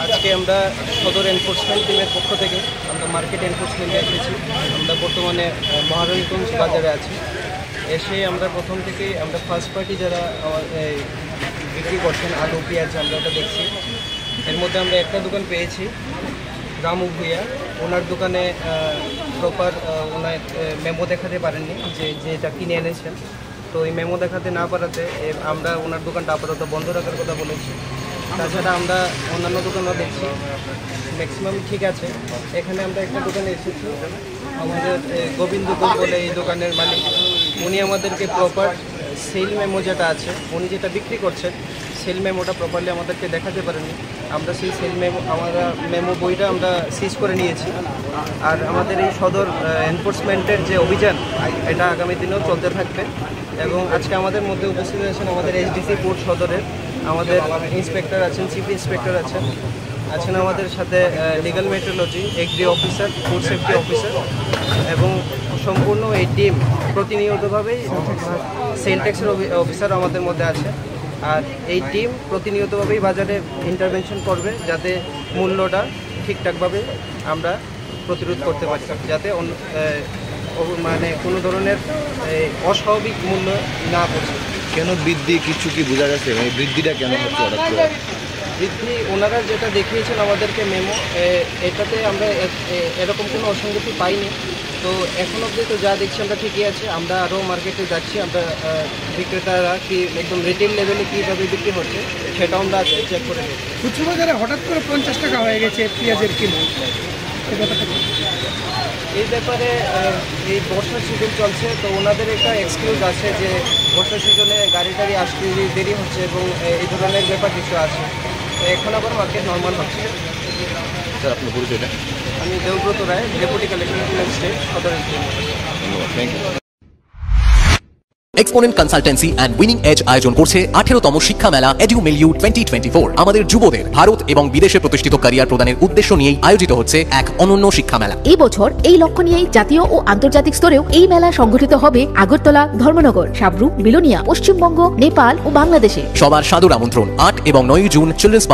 আজকে আমরা সদর এনফোর্সমেন্ট টিমের পক্ষ থেকে আমরা মার্কেট এনফোর্সমেন্টে এসেছি। আমরা বর্তমানে মহারানীগঞ্জ বাজারে আছি। এসে আমরা প্রথম থেকেই আমরা ফার্স্ট পার্টি যারা বিক্রি করছেন আলু পেঁয়াজ আমরা ওটা দেখছি। এর মধ্যে আমরা একটা দোকান পেয়েছি রামু ভুইয়া, ওনার দোকানে প্রপার ওনার মেমো দেখাতে পারেননি যেটা কিনে এনেছেন। তো এই মেমো দেখাতে না পারাতে আমরা ওনার দোকানটা আপাতত বন্ধ রাখার কথা বলেছি। তাছাড়া আমরা অন্যান্য দোকানও দেখছি ম্যাক্সিমাম ঠিক আছে। এখানে আমরা একটা দোকানে এসেছি, আমাদের গোবিন্দ বলে এই দোকানের মালিক, উনি আমাদেরকে প্রপার সেল মেমো যেটা আছে উনি যেটা বিক্রি করছেন সেল মেমোটা প্রপারলি আমাদেরকে দেখাতে পারেনি। আমরা সেই সেল মেমো বইটা আমরা সিজ করে নিয়েছি। আর আমাদের এই সদর এনফোর্সমেন্টের যে অভিযান এটা আগামী দিনেও চলতে থাকবে। এবং আজকে আমাদের মধ্যে উপস্থিত আছেন আমাদের এসডিসি কোর্ট সদরের আমাদের ইন্সপেক্টর আছেন, চিফ ইন্সপেক্টর আছেন আমাদের সাথে legal metrology, agri officer, food safety officer এবং সম্পূর্ণ এই টিম প্রতিনিয়তভাবেই সেল ট্যাক্সের অফিসার আমাদের মধ্যে আছে। আর এই টিম প্রতিনিয়তভাবেই বাজারে ইন্টারভেনশন করবে যাতে মূল্যটা ঠিকঠাকভাবে আমরা প্রতিরোধ করতে পারি, যাতে মানে কোনো ধরনের অস্বাভাবিক মূল্য না পড়ছে। কেন বৃদ্ধি কিছু কি বোঝা যাচ্ছে? এই বৃদ্ধিটা কেন হচ্ছে? বৃদ্ধি ওনারা যেটা দেখিয়েছেন আমাদেরকে মেমো, এটাতে আমরা এরকম কোনো অসঙ্গতি পাইনি। তো এখন অবধি তো যা দেখছি আমরা ঠিকই আছে। আমরা আরও মার্কেটে যাচ্ছি, আমরা বিক্রেতারা কি একদম রিটেল লেভেলে কীভাবে বিক্রি হচ্ছে সেটাও আমরা আজকে চেক করে দেখি। খুচরো বাজারে হঠাৎ করে 50 টাকা হয়ে গেছে পেঁয়াজের কিলো, এই ব্যাপারে এই বর্ষার সিজন চলছে, তো ওনাদের একটা এক্সকিউজ আছে যে বর্ষার সিজনে গাড়ি টাড়ি আসতে দেরি হচ্ছে এবং এই ধরনের ব্যাপার কিছু আছে। তো এখন আবার মার্কেট নর্মাল হচ্ছে। স্যার আপনার পরিচয়টা? আমি Debabrata Roy, deputy collector magistrate সদর। Thank you. Exponent consultancy and winning edge আয়োজন করছে 18তম শিক্ষা মেলা এডুমিলিউ 2024। আমাদের যুবদের ভারত এবং বিদেশে প্রতিষ্ঠিত ক্যারিয়ার প্রদানের উদ্দেশ্য নিয়েই আয়োজিত হচ্ছে এক অনন্য শিক্ষা মেলা। এই বছর এই লক্ষ্য নিয়েই জাতীয় ও আন্তর্জাতিক স্তরেও এই মেলা সংগঠিত হবে আগরতলা, ধর্মনগর, সাবরু, বিলোনিয়া, পশ্চিমবঙ্গ, নেপাল ও বাংলাদেশে। সবার সাদর আমন্ত্রণ। 8 এবং 9 জুন চিলড্রেন্স